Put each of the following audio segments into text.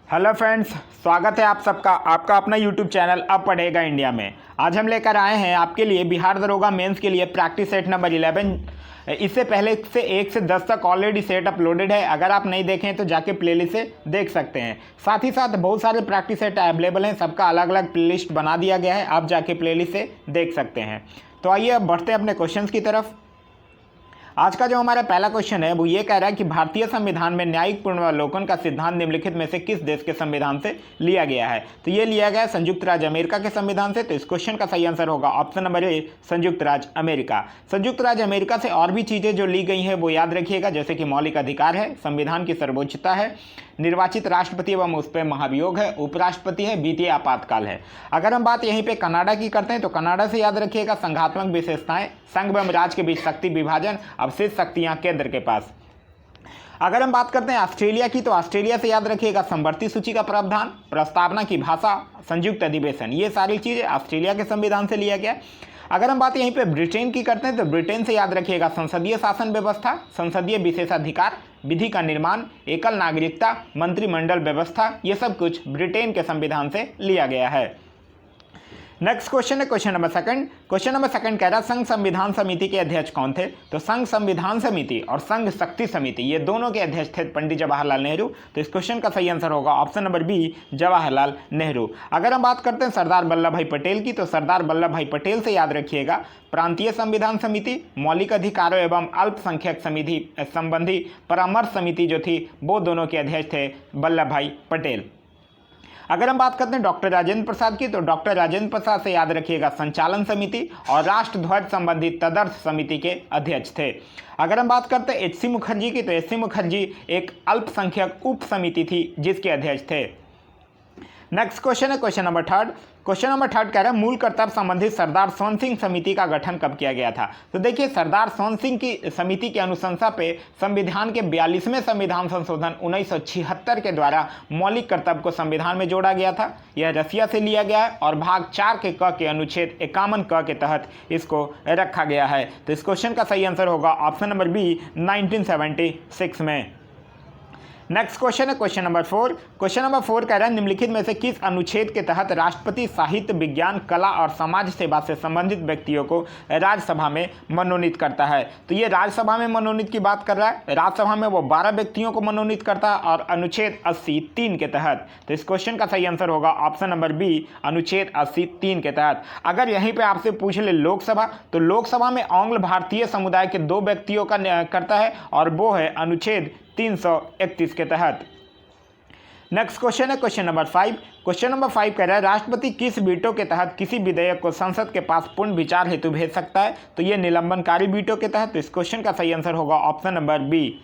Hello friends, स्वागत है आप सबका आपका अपना यूट्यूब चैनल अब पढ़ेगा इंडिया में। आज हम लेकर आए हैं आपके लिए बिहार दरोगा मेंस के लिए प्रैक्टिस सेट नंबर 11। इससे पहले से 1 से 10 तक ऑलरेडी सेट अपलोडेड है। अगर आप नहीं देखें तो जाके प्लेलिस्ट से देख सकते हैं। साथ ही साथ बहुत सारे प्रैक्टिस सेट अवेलेबल हैं, सबका अलग अलग प्लेलिस्ट बना दिया गया है, आप जाके प्लेलिस्ट से देख सकते हैं। तो आइए अब बढ़ते हैं अपने क्वेश्चंस की तरफ। आज का जो हमारा पहला क्वेश्चन है वो ये कह रहा है कि भारतीय संविधान में न्यायिक पुनरावलोकन का सिद्धांत निम्नलिखित में से किस देश के संविधान से लिया गया है। तो ये लिया गया है संयुक्त राज्य अमेरिका के संविधान से। तो इस क्वेश्चन का सही आंसर होगा ऑप्शन नंबर ए, संयुक्त राज्य अमेरिका। संयुक्त राज्य अमेरिका से और भी चीज़ें जो ली गई हैं वो याद रखिएगा, जैसे कि मौलिक अधिकार है, संविधान की सर्वोच्चता है, निर्वाचित राष्ट्रपति एवं उस पर महाभियोग है, उपराष्ट्रपति है, वित्तीय आपातकाल है। अगर हम बात यहीं पे कनाडा की करते हैं तो कनाडा से याद रखिएगा संघात्मक विशेषताएं, संघ एवं राज्य के बीच शक्ति विभाजन, अवशेष शक्तियां केंद्र के पास। अगर हम बात करते हैं ऑस्ट्रेलिया की तो ऑस्ट्रेलिया से याद रखिएगा समवर्ती सूची का प्रावधान, प्रस्तावना की भाषा, संयुक्त अधिवेशन, ये सारी चीज़ें ऑस्ट्रेलिया के संविधान से लिया गया। अगर हम बात यहीं पे ब्रिटेन की करते हैं तो ब्रिटेन से याद रखिएगा संसदीय शासन व्यवस्था, संसदीय विशेषाधिकार, विधि का निर्माण, एकल नागरिकता, मंत्रिमंडल व्यवस्था, ये सब कुछ ब्रिटेन के संविधान से लिया गया है। नेक्स्ट क्वेश्चन है question number second. Question number second कह रहा है संघ संविधान समिति के अध्यक्ष कौन थे। तो संघ संविधान समिति और संघ शक्ति समिति ये दोनों के अध्यक्ष थे पंडित जवाहरलाल नेहरू। तो इस क्वेश्चन का सही आंसर होगा option number B, Jawaharlal Nehru. अगर हम बात करते हैं सरदार वल्लभ भाई पटेल की तो सरदार वल्लभ भाई पटेल से याद रखिएगा प्रांतीय संविधान समिति, मौलिक अधिकारों एवं अल्पसंख्यक समिति संबंधी परामर्श समिति जो थी वो दोनों के अध्यक्ष थे वल्लभ भाई पटेल। अगर हम बात करते हैं डॉक्टर राजेंद्र प्रसाद की तो डॉक्टर राजेंद्र प्रसाद से याद रखिएगा संचालन समिति और राष्ट्र ध्वज संबंधी तदर्थ समिति के अध्यक्ष थे। अगर हम बात करते हैं एच.सी. मुखर्जी की तो एच.सी. मुखर्जी एक अल्पसंख्यक उप समिति थी जिसके अध्यक्ष थे। नेक्स्ट क्वेश्चन है question number third. Question number third कह रहा है मूल कर्तव्य संबंधित सरदार सोन सिंह समिति का गठन कब किया गया था। तो देखिए सरदार सोन सिंह की समिति की अनुशंसा पे संविधान के 42वें संविधान संशोधन 1976 के द्वारा मौलिक कर्तव्य को संविधान में जोड़ा गया था। यह रसिया से लिया गया है और भाग 4 के क के अनुच्छेद 51 क के तहत इसको रखा गया है। तो इस क्वेश्चन का सही आंसर होगा ऑप्शन नंबर बी, 1976 में। नेक्स्ट क्वेश्चन है क्वेश्चन नंबर 4। क्वेश्चन नंबर 4 कह रहा है निम्नलिखित में से किस अनुच्छेद के तहत राष्ट्रपति साहित्य, विज्ञान, कला और समाज सेवा से संबंधित व्यक्तियों को राज्यसभा में मनोनीत करता है। तो ये राज्यसभा में मनोनीत की बात कर रहा है। राज्यसभा में वो 12 व्यक्तियों को मनोनीत करता है और अनुच्छेद 80(3) के तहत। तो इस क्वेश्चन का सही आंसर होगा ऑप्शन नंबर बी, अनुच्छेद 80(3) के तहत। अगर यहीं पर आपसे पूछ ले लोकसभा तो लोकसभा में आंग्ल भारतीय समुदाय के 2 व्यक्तियों का करता है और वो है अनुच्छेद 331 के तहत। नेक्स्ट क्वेश्चन है क्वेश्चन नंबर 5। क्वेश्चन नंबर 5 कह रहा है राष्ट्रपति किस वीटो के तहत किसी विधेयक को संसद के पास पूर्ण विचार हेतु भेज सकता है। तो ये निलंबनकारी वीटो के तहत। तो इस क्वेश्चन का सही आंसर होगा option number B.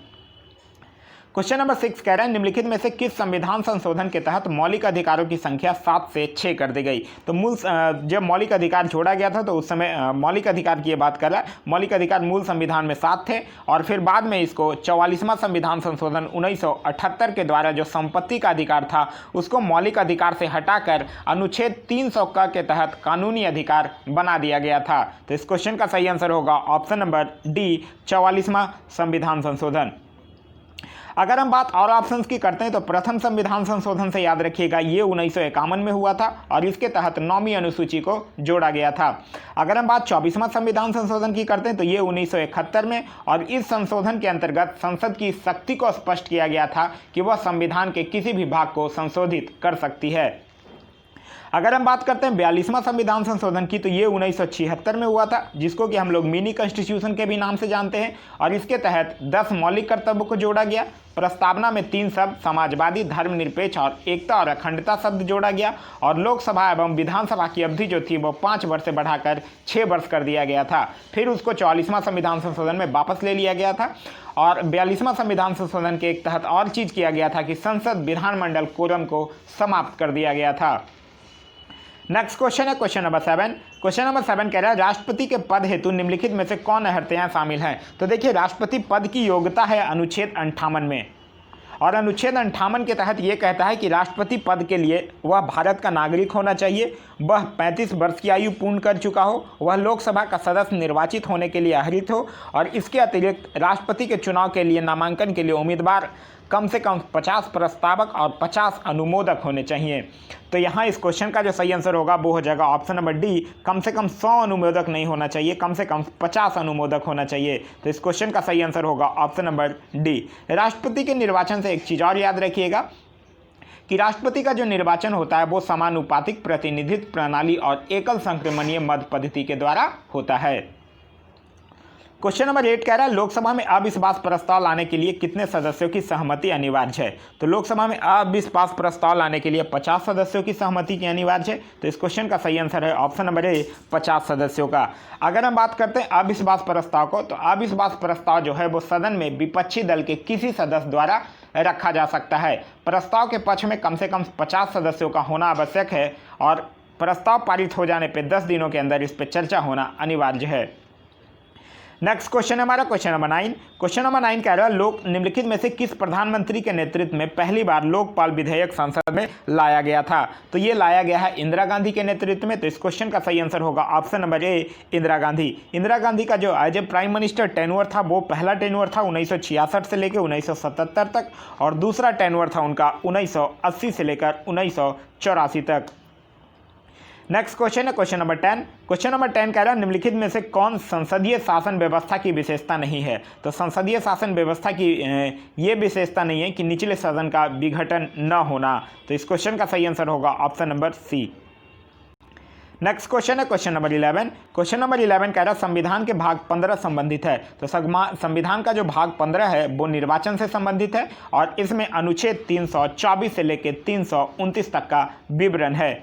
Question number 6 कह रहा है निम्नलिखित में से किस संविधान संशोधन के तहत मौलिक अधिकारों की संख्या 7 से 6 कर दी गई। तो मूल जब मौलिक अधिकार जोड़ा गया था तो उस समय मौलिक अधिकार की ये बात कर रहा है। मौलिक अधिकार मूल संविधान में 7 थे और फिर बाद में इसको 44वां संविधान संशोधन 1978 के द्वारा जो संपत्ति का अधिकार था उसको मौलिक अधिकार से हटाकर अनुच्छेद 300 क के तहत कानूनी अधिकार बना दिया गया था। तो इस क्वेश्चन का सही आंसर होगा ऑप्शन नंबर डी, 44वां संविधान संशोधन। अगर हम बात और ऑप्शंस की करते हैं तो प्रथम संविधान संशोधन से याद रखिएगा ये 1951 में हुआ था और इसके तहत 9वीं अनुसूची को जोड़ा गया था। अगर हम बात 24वां संविधान संशोधन की करते हैं तो ये 1971 में और इस संशोधन के अंतर्गत संसद की शक्ति को स्पष्ट किया गया था कि वह संविधान के किसी भी भाग को संशोधित कर सकती है। अगर हम बात करते हैं 42वां संविधान संशोधन की तो ये 1976 में हुआ था जिसको कि हम लोग मिनी कॉन्स्टिट्यूशन के भी नाम से जानते हैं और इसके तहत 10 मौलिक कर्तव्यों को जोड़ा गया। प्रस्तावना में 3 शब्द समाजवादी, धर्मनिरपेक्ष और एकता और अखंडता शब्द जोड़ा गया और लोकसभा एवं विधानसभा की अवधि जो थी वो 5 वर्ष से बढ़ाकर 6 वर्ष कर दिया गया था। फिर उसको 44वां संविधान संशोधन में वापस ले लिया गया था और 42वां संविधान संशोधन के एक तहत और चीज़ किया गया था कि संसद विधानमंडल कोरम को समाप्त कर दिया गया था। नेक्स्ट क्वेश्चन है क्वेश्चन नंबर 7। क्वेश्चन नंबर 7 कह रहा है राष्ट्रपति के पद हेतु निम्नलिखित में से कौन अहर्तियाँ शामिल हैं। तो देखिए राष्ट्रपति पद की योग्यता है अनुच्छेद 58 में और अनुच्छेद 58 के तहत ये कहता है कि राष्ट्रपति पद के लिए वह भारत का नागरिक होना चाहिए, वह 35 वर्ष की आयु पूर्ण कर चुका हो, वह लोकसभा का सदस्य निर्वाचित होने के लिए अर्हत हो और इसके अतिरिक्त राष्ट्रपति के चुनाव के लिए नामांकन के लिए उम्मीदवार कम से कम 50 प्रस्तावक और 50 अनुमोदक होने चाहिए। तो यहाँ इस क्वेश्चन का जो सही आंसर होगा वो हो जाएगा ऑप्शन नंबर डी, कम से कम 100 अनुमोदक नहीं होना चाहिए, कम से कम 50 अनुमोदक होना चाहिए। तो इस क्वेश्चन का सही आंसर होगा ऑप्शन नंबर डी। राष्ट्रपति के निर्वाचन से एक चीज़ और याद रखिएगा कि राष्ट्रपति का जो निर्वाचन होता है वो समानुपातिक प्रतिनिधित्व प्रणाली और एकल संक्रमणीय मत पद्धति के द्वारा होता है। क्वेश्चन नंबर 8 कह रहा है लोकसभा में अविश्वास प्रस्ताव लाने के लिए कितने सदस्यों की सहमति अनिवार्य है। तो लोकसभा में अविश्वास प्रस्ताव लाने के लिए 50 सदस्यों की सहमति की अनिवार्य है। तो इस क्वेश्चन का सही आंसर है ऑप्शन नंबर ए, 50 सदस्यों का। अगर हम बात करते हैं अविश्वास प्रस्ताव को, तो अविश्वास प्रस्ताव जो है वो सदन में विपक्षी दल के किसी सदस्य द्वारा रखा जा सकता है। प्रस्ताव के पक्ष में कम से कम 50 सदस्यों का होना आवश्यक है और प्रस्ताव पारित हो जाने पर 10 दिनों के अंदर इस पर चर्चा होना अनिवार्य है। नेक्स्ट क्वेश्चन है हमारा क्वेश्चन नंबर 9। क्वेश्चन नंबर 9 कह रहा है लोक निम्नलिखित में से किस प्रधानमंत्री के नेतृत्व में पहली बार लोकपाल विधेयक संसद में लाया गया था। तो ये लाया गया है इंदिरा गांधी के नेतृत्व में। तो इस क्वेश्चन का सही आंसर होगा option number A, Indira Gandhi. Indira Gandhi का जो as a prime minister tenure था वो पहला टेन्योर था 1966 से लेकर 1977 तक, और दूसरा टेन्योर था उनका 1980 से लेकर 1984 तक। नेक्स्ट क्वेश्चन है क्वेश्चन नंबर 10। क्वेश्चन नंबर 10 कह रहा है निम्नलिखित में से कौन संसदीय शासन व्यवस्था की विशेषता नहीं है। तो संसदीय शासन व्यवस्था की ये विशेषता नहीं है कि निचले सदन का विघटन न होना। तो इस क्वेश्चन का सही आंसर होगा option number C. Next question है क्वेश्चन नंबर 11। क्वेश्चन नंबर 11 कह रहा है संविधान के भाग 15 संबंधित है। तो संविधान का जो भाग 15 है वो निर्वाचन से संबंधित है और इसमें अनुच्छेद 324 से लेकर 329 तक का विवरण है।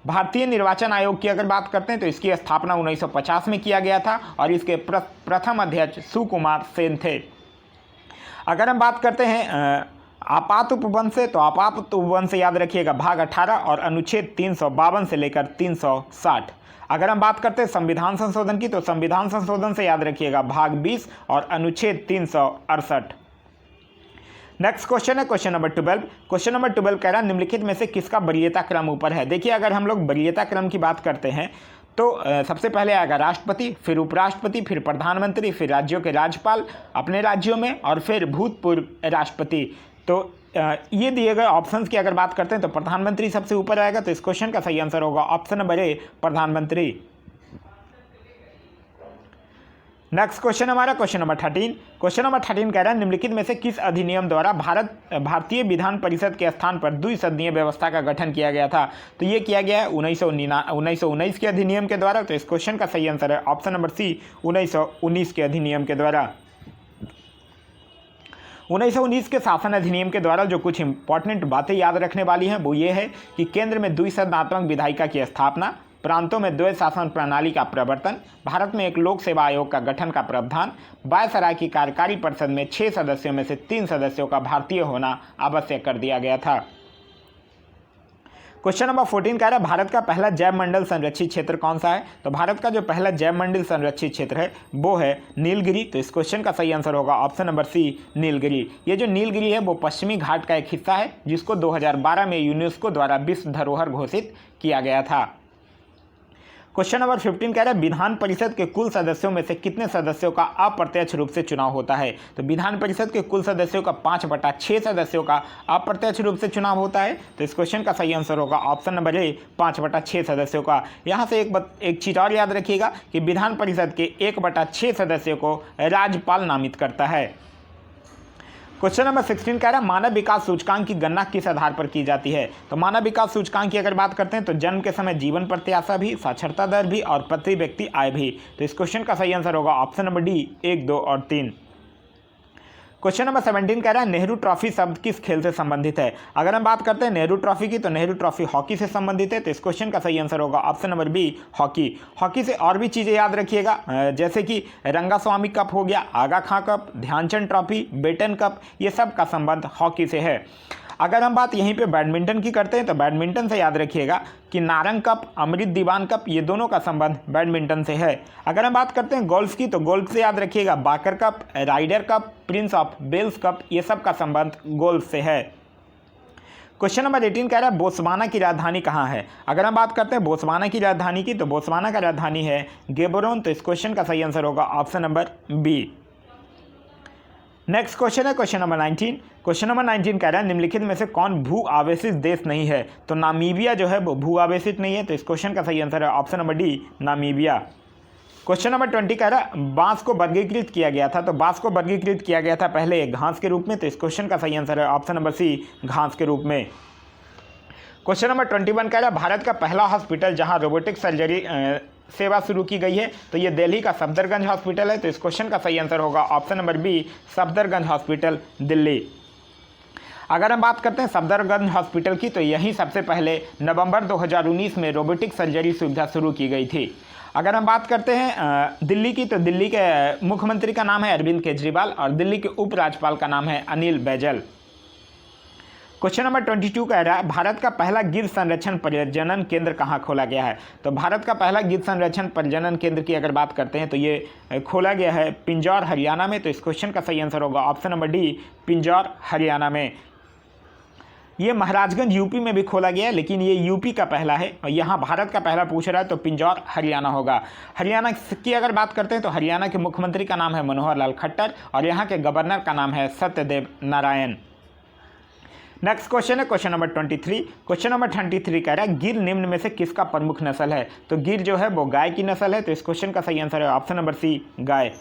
भारतीय निर्वाचन आयोग की अगर बात करते हैं तो इसकी स्थापना 1950 में किया गया था और इसके प्रथम अध्यक्ष सुकुमार सेन थे। अगर हम बात करते हैं आपात उपवन से, तो आपात उपवन से याद रखिएगा भाग 18 और अनुच्छेद 352 से लेकर 360। अगर हम बात करते हैं संविधान संशोधन की, तो संविधान संशोधन से याद रखिएगा भाग 20 और अनुच्छेद 368। नेक्स्ट क्वेश्चन है क्वेश्चन नंबर 12। क्वेश्चन नंबर 12 कह रहा है निम्नलिखित में से किसका वरीयता क्रम ऊपर है। देखिए अगर हम लोग वरीयता क्रम की बात करते हैं तो सबसे पहले आएगा राष्ट्रपति, फिर उपराष्ट्रपति, फिर प्रधानमंत्री, फिर राज्यों के राज्यपाल अपने राज्यों में, और फिर भूतपूर्व राष्ट्रपति। तो ये दिए गए ऑप्शंस की अगर बात करते हैं तो प्रधानमंत्री सबसे ऊपर आएगा। तो इस क्वेश्चन का सही आंसर होगा ऑप्शन नंबर ए, प्रधानमंत्री। नेक्स्ट क्वेश्चन हमारा क्वेश्चन नंबर 13। क्वेश्चन नंबर 13 कह रहा है निम्नलिखित में से किस अधिनियम द्वारा भारतीय विधान परिषद के स्थान पर द्विसदनीय व्यवस्था का गठन किया गया था। तो ये किया गया है 1919 के अधिनियम के द्वारा। तो इस क्वेश्चन का सही आंसर है ऑप्शन नंबर सी, 1919 के अधिनियम के द्वारा। 1919 के शासन अधिनियम के द्वारा जो कुछ इंपॉर्टेंट बातें याद रखने वाली हैं वो ये है कि केंद्र में द्विसदनात्मक विधायिका की स्थापना, प्रांतों में द्वैध शासन प्रणाली का प्रवर्तन, भारत में एक लोक सेवा आयोग का गठन का प्रावधान, वायसराय की कार्यकारी परिषद में 6 सदस्यों में से 3 सदस्यों का भारतीय होना आवश्यक कर दिया गया था। क्वेश्चन नंबर 14 कह रहा है भारत का पहला जैव मंडल संरक्षित क्षेत्र कौन सा है। तो भारत का जो पहला जैव मंडल संरक्षित क्षेत्र है वो है नीलगिरी। तो इस क्वेश्चन का सही आंसर होगा ऑप्शन नंबर सी, नीलगिरी। ये जो नीलगिरी है वो पश्चिमी घाट का एक हिस्सा है जिसको 2012 में यूनेस्को द्वारा विश्व धरोहर घोषित किया गया था। क्वेश्चन नंबर 15 कह रहा है विधान परिषद के कुल सदस्यों में से कितने सदस्यों का अप्रत्यक्ष रूप से चुनाव होता है। तो विधान परिषद के कुल सदस्यों का 5/6 सदस्यों का अप्रत्यक्ष रूप से चुनाव होता है। तो इस क्वेश्चन का सही आंसर होगा ऑप्शन नंबर ए, 5/6 सदस्यों का। यहाँ से एक चीज और याद रखिएगा कि विधान परिषद के 1/6 सदस्यों को राज्यपाल नामित करता है। क्वेश्चन नंबर 16 कह रहा है मानव विकास सूचकांक की गणना किस आधार पर की जाती है। तो मानव विकास सूचकांक की अगर बात करते हैं तो जन्म के समय जीवन प्रत्याशा भी, साक्षरता दर भी और प्रति व्यक्ति आय भी। तो इस क्वेश्चन का सही आंसर होगा ऑप्शन नंबर डी, 1, 2 और 3। क्वेश्चन नंबर 17 कह रहा है नेहरू ट्रॉफी शब्द किस खेल से संबंधित है। अगर हम बात करते हैं नेहरू ट्रॉफी की, तो नेहरू ट्रॉफी हॉकी से संबंधित है। तो इस क्वेश्चन का सही आंसर होगा option number B, hockey. Hockey से और भी चीज़ें याद रखिएगा जैसे कि रंगास्वामी कप हो गया, Aga Khan cup, Dhyan Chand trophy, Beighton cup, ये सब का संबंध हॉकी से है। अगर हम बात यहीं पे बैडमिंटन की करते हैं तो बैडमिंटन से याद रखिएगा कि नारंग कप, अमृत दीवान कप, ये दोनों का संबंध बैडमिंटन से है। अगर हम बात करते हैं गोल्फ की, तो गोल्फ से याद रखिएगा Baker cup, Ryder cup, Prince of Wales cup, ये सब का संबंध गोल्फ से है। क्वेश्चन नंबर 18 कह रहा है बोत्सवाना की राजधानी कहाँ है। अगर हम बात करते हैं बोत्सवाना की राजधानी की, तो बोत्सवाना का राजधानी है गेबोरोन। तो इस क्वेश्चन का सही आंसर होगा option number B. Next question है क्वेश्चन नंबर 19। क्वेश्चन नंबर 19 कह रहा है निम्नलिखित में से कौन भू आवेशित देश नहीं है। तो नामीबिया जो है वो भू आवेशित नहीं है, तो इस क्वेश्चन का सही आंसर है option number D, Namibia. Question number 20 कह रहा है बांस को वर्गीकृत किया गया था। तो बांस को वर्गीकृत किया गया था पहले एक घास के रूप में, तो इस क्वेश्चन का सही आंसर है ऑप्शन नंबर सी, घास के रूप में। क्वेश्चन नंबर 21 कह रहा है भारत का पहला हॉस्पिटल जहां रोबोटिक सर्जरी सेवा शुरू की गई है, तो ये दिल्ली का सफदरगंज हॉस्पिटल है, तो इस क्वेश्चन का सही आंसर होगा option number B, Safdarjung hospital, Delhi. अगर हम बात करते हैं सफदरगंज हॉस्पिटल की, तो यहीं सबसे पहले नवंबर 2019 में रोबोटिक सर्जरी सुविधा शुरू की गई थी। अगर हम बात करते हैं दिल्ली की, तो दिल्ली के मुख्यमंत्री का नाम है अरविंद केजरीवाल और दिल्ली के उपराज्यपाल का नाम है अनिल बैजल। क्वेश्चन नंबर 22 कह रहा है भारत का पहला गिद्ध संरक्षण प्रजनन केंद्र कहाँ खोला गया है। तो भारत का पहला गिद्ध संरक्षण प्रजनन केंद्र की अगर बात करते हैं तो ये खोला गया है पिंजौर, हरियाणा में, तो इस क्वेश्चन का सही आंसर होगा option number D, Pinjore, Haryana में। ये महाराजगंज यूपी में भी खोला गया है, लेकिन ये यूपी का पहला है और यहाँ भारत का पहला पूछ रहा है, तो पिंजौर, हरियाणा होगा। हरियाणा की अगर बात करते हैं तो हरियाणा के मुख्यमंत्री का नाम है मनोहर लाल खट्टर और यहाँ के गवर्नर का नाम है सत्यदेव नारायण। नेक्स्ट क्वेश्चन है क्वेश्चन नंबर 23। क्वेश्चन नंबर 23 कह रहा है गिर निम्न में से किसका प्रमुख नस्ल है। तो गिर जो है वो गाय की नस्ल है, तो इस क्वेश्चन का सही आंसर है ऑप्शन नंबर सी, गाय।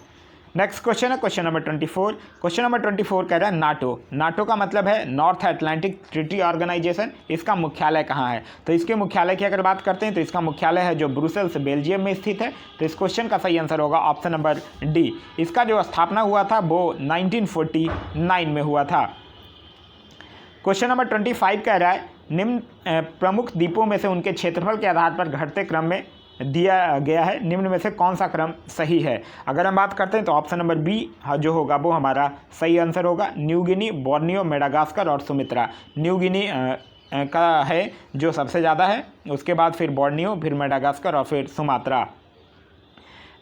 नेक्स्ट क्वेश्चन है क्वेश्चन नंबर 24। क्वेश्चन नंबर 24 कह रहा है नाटो। नाटो का मतलब है नॉर्थ अटलांटिक ट्रीटी ऑर्गेनाइजेशन। इसका मुख्यालय कहाँ है। तो इसके मुख्यालय की अगर बात करते हैं तो इसका मुख्यालय है जो ब्रुसेल्स, बेल्जियम में स्थित है, तो इस क्वेश्चन का सही आंसर होगा ऑप्शन नंबर डी। इसका जो स्थापना हुआ था वो 1949 में हुआ था। क्वेश्चन नंबर 25 कह रहा है निम्न प्रमुख द्वीपों में से उनके क्षेत्रफल के आधार पर घटते क्रम में दिया गया है, निम्न में से कौन सा क्रम सही है। अगर हम बात करते हैं तो ऑप्शन नंबर बी जो होगा वो हमारा सही आंसर होगा। न्यू गिनी, बोर्नियो, मेडागास्कर और सुमित्रा। न्यू गिनी का है जो सबसे ज़्यादा है, उसके बाद फिर बोर्नियो, फिर मेडागास्कर और फिर सुमात्रा।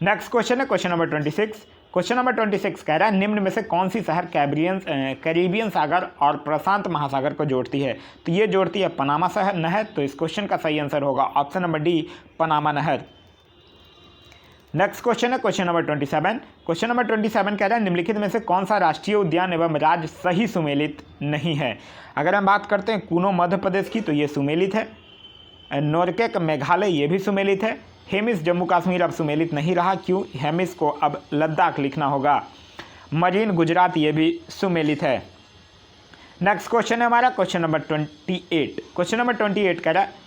नेक्स्ट क्वेश्चन है क्वेश्चन नंबर 26। क्वेश्चन नंबर 26 कह रहा है निम्न में से कौन सी शहर कैरिबियन सागर और प्रशांत महासागर को जोड़ती है। तो ये जोड़ती है पनामा शहर नहर, तो इस क्वेश्चन का सही आंसर होगा ऑप्शन नंबर डी, पनामा नहर। नेक्स्ट क्वेश्चन है क्वेश्चन नंबर 27। क्वेश्चन नंबर 27 कह रहा है निम्नलिखित में से कौन सा राष्ट्रीय उद्यान एवं राज्य सही सुमेलित नहीं है। अगर हम बात करते हैं कूनो मध्य प्रदेश की, तो ये सुमेलित है। नोरकेक मेघालय, ये भी सुमेलित है। हेमिस जम्मू कश्मीर अब सुमेलित नहीं रहा, क्यों, हेमिस को अब लद्दाख लिखना होगा। मरीन गुजरात, ये भी सुमेलित है। नेक्स्ट क्वेश्चन है हमारा क्वेश्चन नंबर 28। क्वेश्चन नंबर 28 कह रहा है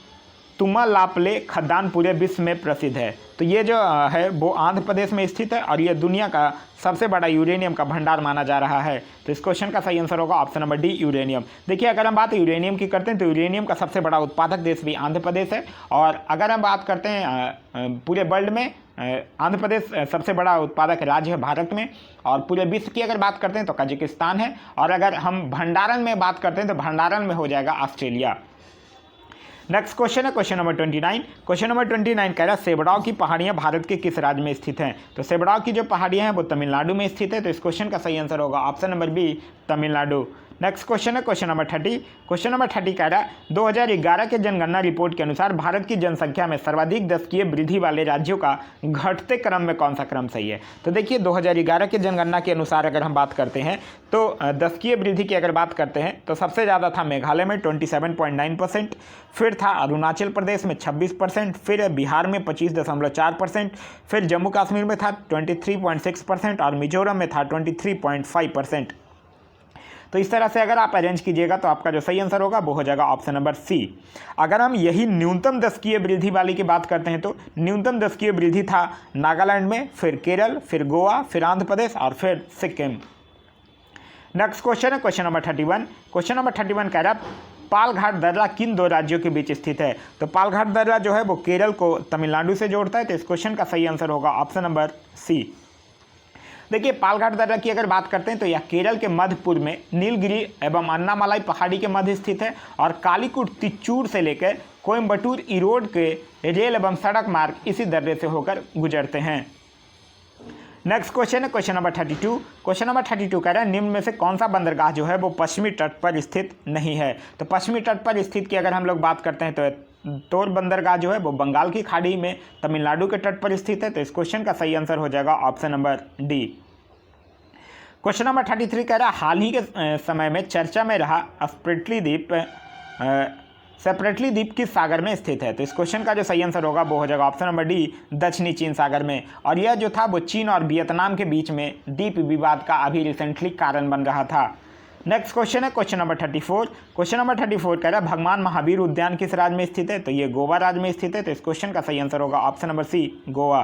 तुमालापले खदान पूरे विश्व में प्रसिद्ध है। तो ये जो है वो आंध्र प्रदेश में स्थित है और ये दुनिया का सबसे बड़ा यूरेनियम का भंडार माना जा रहा है, तो इस क्वेश्चन का सही आंसर होगा ऑप्शन नंबर डी, यूरेनियम। देखिए अगर हम बात यूरेनियम की करते हैं तो यूरेनियम का सबसे बड़ा उत्पादक देश भी आंध्र प्रदेश है, और अगर हम बात करते हैं पूरे वर्ल्ड में आंध्र प्रदेश सबसे बड़ा उत्पादक राज्य है भारत में, और पूरे विश्व की अगर बात करते हैं तो कजाकिस्तान है, और अगर हम भंडारण में बात करते हैं तो भंडारण में हो जाएगा ऑस्ट्रेलिया। नेक्स्ट क्वेश्चन है क्वेश्चन नंबर 29। क्वेश्चन नंबर 29 कह रहा है सेबड़ाओ की पहाड़ियां भारत के किस राज्य में स्थित हैं। तो सेबड़ाओ की जो पहाड़ियां हैं वो तमिलनाडु में स्थित है, तो इस क्वेश्चन का सही आंसर होगा option number B, Tamil Nadu. Next question है क्वेश्चन नंबर 30। क्वेश्चन नंबर 30 कह रहा है 2011 के जनगणना रिपोर्ट के अनुसार भारत की जनसंख्या में सर्वाधिक दशकीय वृद्धि वाले राज्यों का घटते क्रम में कौन सा क्रम सही है। तो देखिए 2011 के जनगणना के अनुसार अगर हम बात करते हैं तो दशकीय वृद्धि की अगर बात करते हैं तो सबसे ज़्यादा था मेघालय में 27.9%, फिर था अरुणाचल प्रदेश में 26%, फिर बिहार में 25.4%, फिर जम्मू कश्मीर में था 23.6% और मिजोरम में था 23.5%। तो इस तरह से अगर आप अरेंज कीजिएगा तो आपका जो सही आंसर होगा वो हो जाएगा ऑप्शन नंबर सी। अगर हम यही न्यूनतम दशकीय वृद्धि वाली की बात करते हैं तो न्यूनतम दशकीय वृद्धि था नागालैंड में, फिर केरल, फिर गोवा, फिर आंध्र प्रदेश और फिर सिक्किम। नेक्स्ट क्वेश्चन है क्वेश्चन नंबर 31। क्वेश्चन नंबर 31 कह रहा है पालघाट दर्रा किन दो राज्यों के बीच स्थित है। तो पालघाट दर्रा जो है वो केरल को तमिलनाडु से जोड़ता है, तो इस क्वेश्चन का सही आंसर होगा ऑप्शन नंबर सी। देखिए पालघाट दर्रा की अगर बात करते हैं तो यह केरल के मध्यपूर्व में नीलगिरी एवं अन्नामलाई पहाड़ी के मध्य स्थित है और कालीकुट तिच्चूर से लेकर कोयम्बटूर इरोड के रेल एवं सड़क मार्ग इसी दर्रे से होकर गुजरते हैं। नेक्स्ट क्वेश्चन है क्वेश्चन नंबर 32। क्वेश्चन नंबर 32 कह रहा है निम्न में से कौन सा बंदरगाह जो है वो पश्चिमी तट पर स्थित नहीं है। तो पश्चिमी तट पर स्थित की अगर हम लोग बात करते हैं तो तोर बंदरगाह जो है वो बंगाल की खाड़ी में तमिलनाडु के तट पर स्थित है, तो इस क्वेश्चन का सही आंसर हो जाएगा option number D. Question number 33 कह रहा है हाल ही के समय में चर्चा में रहा सेपरेटली द्वीप किस सागर में स्थित है। तो इस क्वेश्चन का जो सही आंसर होगा वो हो जाएगा ऑप्शन नंबर डी, दक्षिणी चीन सागर में। और यह जो था वो चीन और वियतनाम के बीच में द्वीप विवाद का अभी रिसेंटली कारण बन रहा था। नेक्स्ट क्वेश्चन है क्वेश्चन नंबर 34। क्वेश्चन नंबर 34 कह रहा है भगवान महावीर उद्यान किस राज्य में स्थित है। तो ये गोवा राज्य में स्थित है। तो इस क्वेश्चन का सही आंसर होगा option number C, Goa.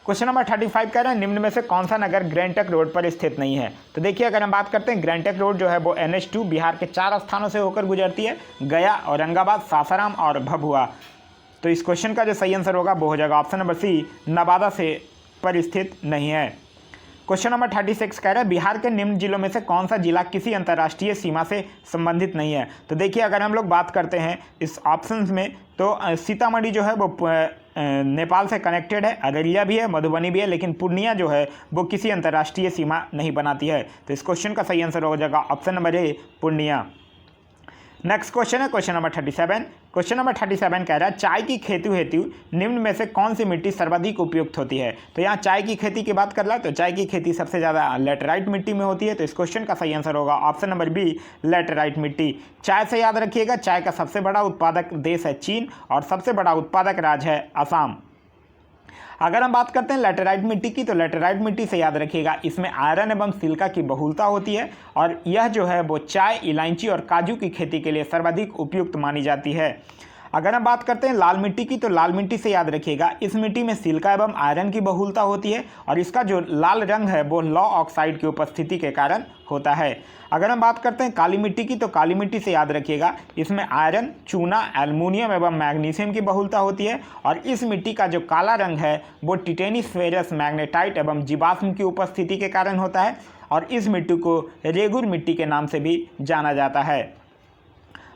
Question number 35 कह रहे हैं निम्न में से कौन सा नगर ग्रैंड ट्रंक रोड पर स्थित नहीं है। तो देखिए अगर हम बात करते हैं ग्रैंड ट्रंक रोड जो है वो NH2 बिहार के 4 स्थानों से होकर गुजरती है, गया, औरंगाबाद, सासाराम और भभुआ। तो इस क्वेश्चन का जो सही आंसर होगा वो हो जाएगा ऑप्शन नंबर सी, नवादा से पर स्थित नहीं है। क्वेश्चन नंबर 36 कह रहा है बिहार के निम्न जिलों में से कौन सा जिला किसी अंतर्राष्ट्रीय सीमा से संबंधित नहीं है। तो देखिए अगर हम लोग बात करते हैं इस ऑप्शन में तो सीतामढ़ी जो है वो नेपाल से कनेक्टेड है, अररिया भी है, मधुबनी भी है, लेकिन पूर्णिया जो है वो किसी अंतर्राष्ट्रीय सीमा नहीं बनाती है। तो इस क्वेश्चन का सही आंसर हो जाएगा ऑप्शन नंबर ए, पूर्णिया। नेक्स्ट क्वेश्चन है क्वेश्चन नंबर 37। क्वेश्चन नंबर 37 कह रहा है चाय की खेती हेतु निम्न में से कौन सी मिट्टी सर्वाधिक उपयुक्त होती है। तो यहाँ चाय की खेती की बात कर रहा है तो चाय की खेती सबसे ज़्यादा लेटराइट मिट्टी में होती है। तो इस क्वेश्चन का सही आंसर होगा ऑप्शन नंबर बी, लेटराइट मिट्टी। चाय से याद रखिएगा चाय का सबसे बड़ा उत्पादक देश है चीन और सबसे बड़ा उत्पादक राज्य है असम। अगर हम बात करते हैं लेटराइट मिट्टी की तो लेटराइट मिट्टी से याद रखिएगा इसमें आयरन एवं सिलिका की बहुलता होती है और यह जो है वो चाय, इलायची और काजू की खेती के लिए सर्वाधिक उपयुक्त मानी जाती है। अगर हम बात करते हैं लाल मिट्टी की तो लाल मिट्टी से याद रखिएगा इस मिट्टी में सिलिका एवं आयरन की बहुलता होती है और इसका जो लाल रंग है वो लौ ऑक्साइड की उपस्थिति के कारण होता है। अगर हम बात करते हैं काली मिट्टी की तो काली मिट्टी से याद रखिएगा इसमें आयरन, चूना, एल्युमिनियम एवं मैग्नीशियम की बहुलता होती है और इस मिट्टी का जो काला रंग है वो टिटेनिस फेरस मैग्नेटाइट एवं जीवाश्म की उपस्थिति के कारण होता है और इस मिट्टी को रेगुर मिट्टी के नाम से भी जाना जाता है।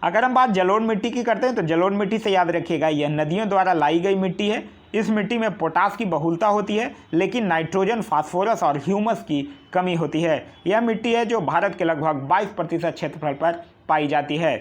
अगर हम बात जलोढ़ मिट्टी की करते हैं तो जलोढ़ मिट्टी से याद रखिएगा यह नदियों द्वारा लाई गई मिट्टी है। इस मिट्टी में पोटास की बहुलता होती है लेकिन नाइट्रोजन, फास्फोरस और ह्यूमस की कमी होती है। यह मिट्टी है जो भारत के लगभग 22% क्षेत्रफल पर पाई जाती है।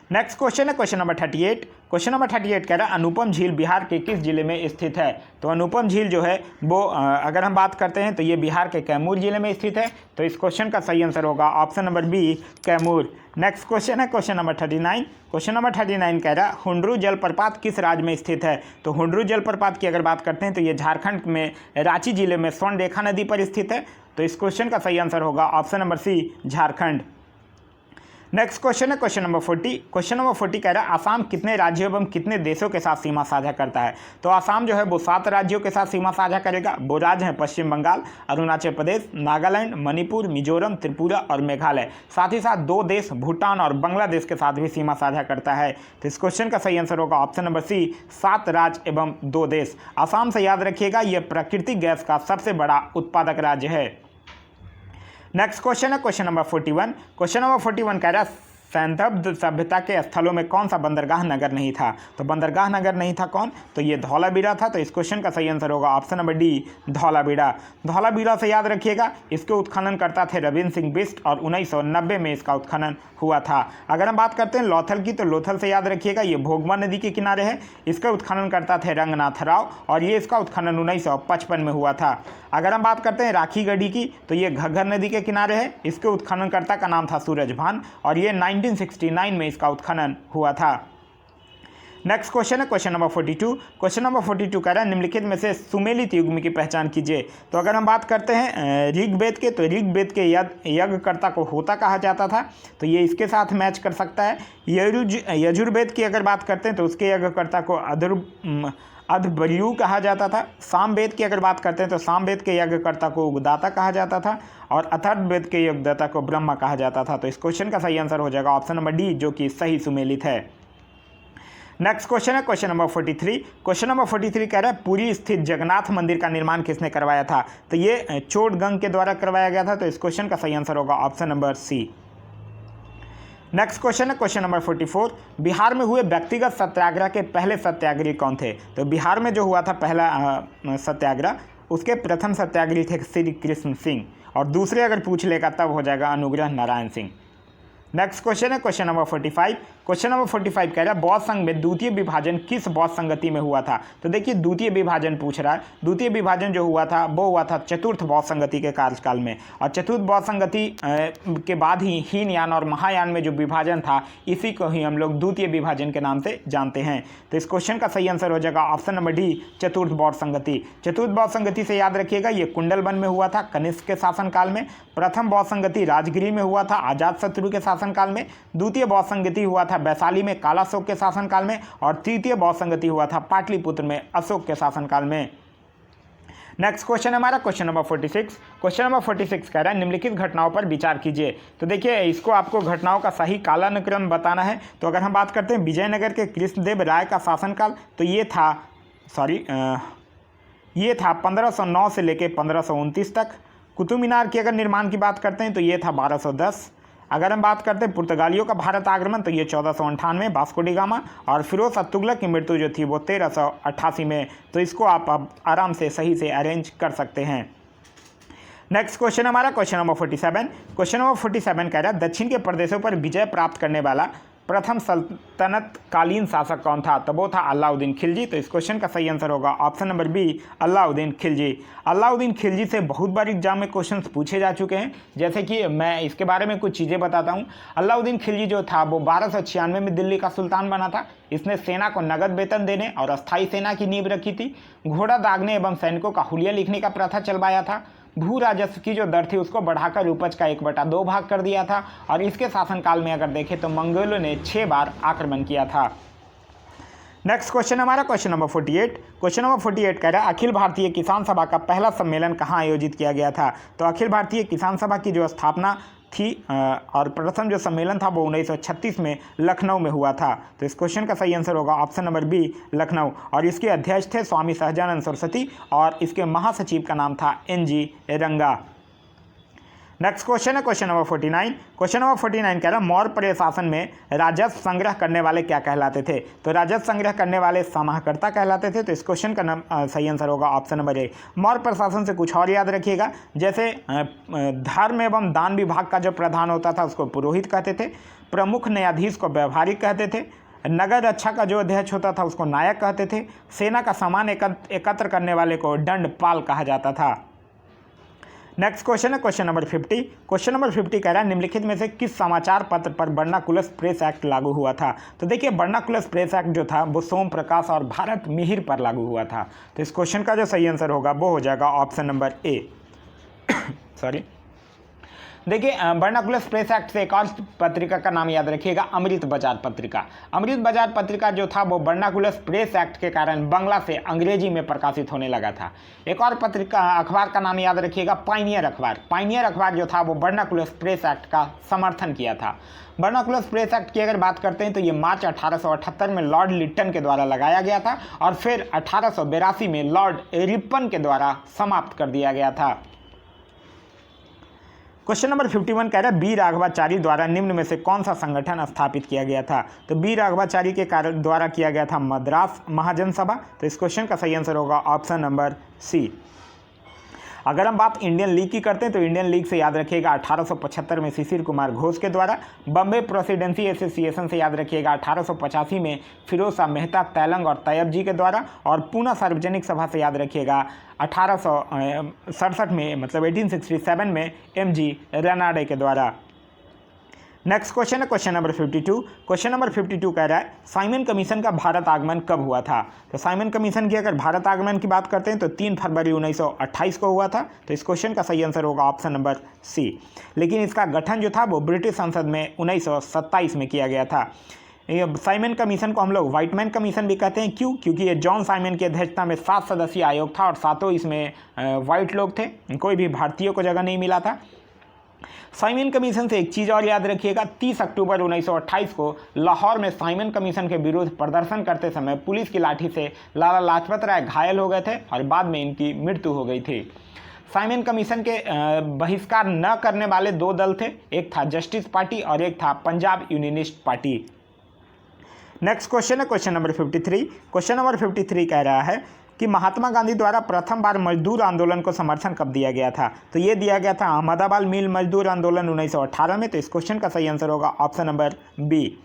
नेक्स्ट क्वेश्चन है क्वेश्चन नंबर 38। क्वेश्चन नंबर 38 कह रहा है अनुपम झील बिहार के किस जिले में स्थित है। तो अनुपम झील जो है वो अगर हम बात करते हैं तो ये बिहार के कैमूर जिले में स्थित है। तो इस क्वेश्चन का सही आंसर होगा option number B, Kaimur. Next question है क्वेश्चन नंबर 39। क्वेश्चन नंबर 39 कह रहा है हुंडरू जलप्रपात किस राज्य में स्थित है। तो हुंडरू जलप्रपात की अगर बात करते हैं तो ये झारखंड में रांची जिले में स्वर्ण रेखा नदी पर स्थित है। तो इस क्वेश्चन का सही आंसर होगा option number C, Jharkhand. Next question है क्वेश्चन नंबर 40। क्वेश्चन नंबर 40 कह रहा है आसाम कितने राज्यों एवं कितने देशों के साथ सीमा साझा करता है। तो आसाम जो है वो 7 राज्यों के साथ सीमा साझा करेगा। वो राज्य हैं पश्चिम बंगाल, अरुणाचल प्रदेश, नागालैंड, मणिपुर, मिजोरम, त्रिपुरा और मेघालय। साथ ही साथ 2 देश भूटान और बांग्लादेश के साथ भी सीमा साझा करता है। तो इस क्वेश्चन का सही आंसर होगा ऑप्शन नंबर सी, 7 राज्य एवं 2 देश। आसाम से याद रखिएगा यह प्राकृतिक गैस का सबसे बड़ा उत्पादक राज्य है। नेक्स्ट क्वेश्चन है क्वेश्चन नंबर 41। क्वेश्चन नंबर 41 कह रहा है सैंधव सभ्यता के स्थलों में कौन सा बंदरगाह नगर नहीं था। तो बंदरगाह नगर नहीं था कौन, तो ये धौलावीरा था। तो इस क्वेश्चन का सही आंसर होगा option number D, Dholavira. Dholavira से याद रखिएगा इसके उत्खनन करता थे रविंद्र सिंह बिष्ट और 1990 में इसका उत्खनन हुआ था। अगर हम बात करते हैं लोथल की तो लोथल से याद रखिएगा ये भोगमा नदी के किनारे है। इसका उत्खनन करता थे रंगनाथ राव और ये इसका उत्खनन 1955 में हुआ था। अगर हम बात करते हैं राखीगढ़ी की तो ये घग्गर नदी के किनारे है। इसके उत्खननकर्ता का नाम था सूरजभान और ये 1969 में इसका उत्खनन हुआ था। नेक्स्ट क्वेश्चन है क्वेश्चन नंबर 42। क्वेश्चन नंबर 42 कह रहा है निम्नलिखित में से सुमेलित युग्म की पहचान कीजिए। तो अगर हम बात करते हैं ऋग्वेद के तो ऋग्वेद के यज्ञकर्ता को होता कहा जाता था। तो ये इसके साथ मैच कर सकता है। यजुर्वेद की अगर बात करते हैं तो उसके यज्ञकर्ता को अध्वर्यु कहा जाता था। सामवेद की अगर बात करते हैं तो सामवेद के यज्ञकर्ता को उगदाता कहा जाता था और अथर्ववेद के यज्ञदाता को ब्रह्मा कहा जाता था। तो इस क्वेश्चन का सही आंसर हो जाएगा ऑप्शन नंबर डी, जो कि सही सुमेलित है। नेक्स्ट क्वेश्चन है क्वेश्चन नंबर 43। क्वेश्चन नंबर 43 कह रहा है पुरी स्थित जगन्नाथ मंदिर का निर्माण किसने करवाया था। तो ये चोटगंग के द्वारा करवाया गया था। तो इस क्वेश्चन का सही आंसर होगा option number C. Next question है क्वेश्चन नंबर 44। बिहार में हुए व्यक्तिगत सत्याग्रह के पहले सत्याग्रही कौन थे। तो बिहार में जो हुआ था पहला सत्याग्रह उसके प्रथम सत्याग्रही थे श्री कृष्ण सिंह और दूसरे अगर पूछ लेगा तब हो जाएगा अनुग्रह नारायण सिंह। नेक्स्ट क्वेश्चन है क्वेश्चन नंबर 45। क्वेश्चन नंबर 45 कह रहा है बौद्ध संघ में द्वितीय विभाजन किस बौद्ध संगति में हुआ था। तो देखिए द्वितीय विभाजन पूछ रहा है। द्वितीय विभाजन जो हुआ था वो हुआ था चतुर्थ बौद्ध संगति के कार्यकाल में, और चतुर्थ बौद्ध संगति के बाद ही हीनयान और महायान में जो विभाजन था इसी को ही हम लोग द्वितीय विभाजन के नाम से जानते हैं। तो इस क्वेश्चन का सही आंसर हो जाएगा ऑप्शन नंबर डी, चतुर्थ बौद्ध संगति। चतुर्थ बौद्ध संगति से याद रखिएगा ये कुंडलवन में हुआ था कनिष्क के शासनकाल में। प्रथम बौद्ध संगति राजगिरी में हुआ था अजातशत्रु के शासनकाल में। द्वितीय बौद्ध संगति हुआ था वैशाली में कालाशोक के शासनकाल में, और तृतीय बौद्ध संगति हुआ था पाटलिपुत्र में अशोक के शासनकाल में। नेक्स्ट क्वेश्चन है हमारा क्वेश्चन नंबर 46। क्वेश्चन नंबर 46 कह रहा है निम्नलिखित घटनाओं पर विचार कीजिए। तो देखिए इसको आपको घटनाओं का सही कालानुक्रम बताना है। तो अगर हम बात करते हैं विजयनगर के कृष्णदेव राय का शासनकाल, तो ये था 1509 से लेकर 1529 तक। कुतुब मीनार के अगर निर्माण की बात करते हैं तो ये था 1210। अगर हम बात करते हैं पुर्तगालियों का भारत आक्रमण तो ये 1498 वास्को डी गामा, और फिरोज तुगलक की मृत्यु जो थी वो 1388 में। तो इसको आप अब आराम से सही से अरेंज कर सकते हैं। नेक्स्ट क्वेश्चन हमारा क्वेश्चन नंबर 47। क्वेश्चन नंबर 47 कह रहा है दक्षिण के प्रदेशों पर विजय प्राप्त करने वाला प्रथम सल्तनत कालीन शासक कौन था। तो वो था अलाउद्दीन खिलजी। तो इस क्वेश्चन का सही आंसर होगा option number B, Alauddin Khilji. Alauddin Khilji से बहुत बार एग्जाम में क्वेश्चंस पूछे जा चुके हैं, जैसे कि मैं इसके बारे में कुछ चीज़ें बताता हूँ। अलाउद्दीन खिलजी जो था वो 1296 में दिल्ली का सुल्तान बना था। इसने सेना को नगद वेतन देने और अस्थायी सेना की नींव रखी थी। घोड़ा दागने एवं सैनिकों का हुलिया लिखने का प्रथा चलवाया था। भू राजस्व की जो दर थी उसको बढ़ाकर उपज का 1/2 भाग कर दिया था। और इसके शासनकाल में अगर देखें तो मंगोलों ने 6 बार आक्रमण किया था। नेक्स्ट क्वेश्चन हमारा क्वेश्चन नंबर 48। क्वेश्चन नंबर 48 कह रहा है अखिल भारतीय किसान सभा का पहला सम्मेलन कहाँ आयोजित किया गया था। तो अखिल भारतीय किसान सभा की जो स्थापना थी और प्रथम जो सम्मेलन था वो 1936 में लखनऊ में हुआ था। तो इस क्वेश्चन का सही आंसर होगा ऑप्शन नंबर बी, लखनऊ। और इसके अध्यक्ष थे स्वामी सहजानंद सरस्वती, और इसके महासचिव का नाम था NG रंगा। नेक्स्ट क्वेश्चन है क्वेश्चन नंबर 49। क्वेश्चन नंबर 49 कह रहा है मौर्य प्रशासन में राजस्व संग्रह करने वाले क्या कहलाते थे। तो राजस्व संग्रह करने वाले समाहर्ता कहलाते थे। तो इस क्वेश्चन का सही आंसर होगा ऑप्शन नंबर ए। मौर्य प्रशासन से कुछ और याद रखिएगा, जैसे धर्म एवं दान विभाग का जो प्रधान होता था उसको पुरोहित कहते थे। प्रमुख न्यायाधीश को व्यवहारिक कहते थे। नगर रक्षा का जो अध्यक्ष होता था उसको नायक कहते थे। सेना का सामान एकत्र करने वाले को दंडपाल कहा जाता था। नेक्स्ट क्वेश्चन है क्वेश्चन नंबर 50। क्वेश्चन नंबर 50 कह रहा है निम्नलिखित में से किस समाचार पत्र पर बर्नाकुलस प्रेस एक्ट लागू हुआ था। तो देखिए बर्नाकुलस प्रेस एक्ट जो था वो सोम प्रकाश और भारत मिहिर पर लागू हुआ था। तो इस क्वेश्चन का जो सही आंसर होगा वो हो जाएगा ऑप्शन नंबर ए। सॉरी, देखिए बर्नाकुलस प्रेस एक्ट से एक और पत्रिका का नाम याद रखिएगा, अमृत बाजार पत्रिका। अमृत बाजार पत्रिका जो था वो बर्नाकुलस प्रेस एक्ट के कारण बंगला से अंग्रेजी में प्रकाशित होने लगा था। एक और पत्रिका अखबार का नाम याद रखिएगा, पायनियर अखबार। पायनियर अखबार जो था वो बर्नाकुलस प्रेस एक्ट का समर्थन किया था। बर्नाकुलस प्रेस एक्ट की अगर बात करते हैं तो ये मार्च 1878 में लॉर्ड लिट्टन के द्वारा लगाया गया था, और फिर 1882 में लॉर्ड रिपन के द्वारा समाप्त कर दिया गया था। क्वेश्चन नंबर 51 कह रहा है बी राघवाचारी द्वारा निम्न में से कौन सा संगठन स्थापित किया गया था। तो बी राघवाचारी के द्वारा किया गया था मद्रास महाजन सभा। तो इस क्वेश्चन का सही आंसर होगा ऑप्शन नंबर सी। अगर हम बात इंडियन लीग की करते हैं तो इंडियन लीग से याद रखिएगा 1875 में शिशिर कुमार घोष के द्वारा। बम्बे प्रेसिडेंसी एसोसिएशन से याद रखिएगा 1885 में फिरोज शाह मेहता, तैलंग और तैयब जी के द्वारा। और पूना सार्वजनिक सभा से याद रखिएगा 1867 में, मतलब 1867 में MG रनाडे के द्वारा। नेक्स्ट क्वेश्चन है क्वेश्चन नंबर 52। क्वेश्चन नंबर 52 कह रहा है साइमन कमीशन का भारत आगमन कब हुआ था। तो साइमन कमीशन की अगर भारत आगमन की बात करते हैं तो 3 फरवरी 1928 को हुआ था। तो इस क्वेश्चन का सही आंसर होगा ऑप्शन नंबर सी। लेकिन इसका गठन जो था वो ब्रिटिश संसद में 1927 में किया गया था। साइमन कमीशन को हम लोग व्हाइटमैन कमीशन भी कहते हैं। क्यों? क्योंकि ये जॉन साइमन की अध्यक्षता में 7 सदस्यीय आयोग था और 7 इसमें वाइट लोग थे, कोई भी भारतीयों को जगह नहीं मिला था। साइमन कमीशन से एक चीज़ और याद रखिएगा, 30 अक्टूबर 1928 को लाहौर में साइमन कमीशन के विरुद्ध प्रदर्शन करते समय पुलिस की लाठी से लाला लाजपत राय घायल हो गए थे और बाद में इनकी मृत्यु हो गई थी। साइमन कमीशन के बहिष्कार न करने वाले 2 दल थे, एक था जस्टिस पार्टी और एक था Punjab unionist party. Next question है क्वेश्चन नंबर 53। क्वेश्चन नंबर 53 कह रहा है कि महात्मा गांधी द्वारा प्रथम बार मजदूर आंदोलन को समर्थन कब दिया गया था? तो ये दिया गया था अहमदाबाद मिल मजदूर आंदोलन 1918 में। तो इस क्वेश्चन का सही आंसर होगा ऑप्शन नंबर बी।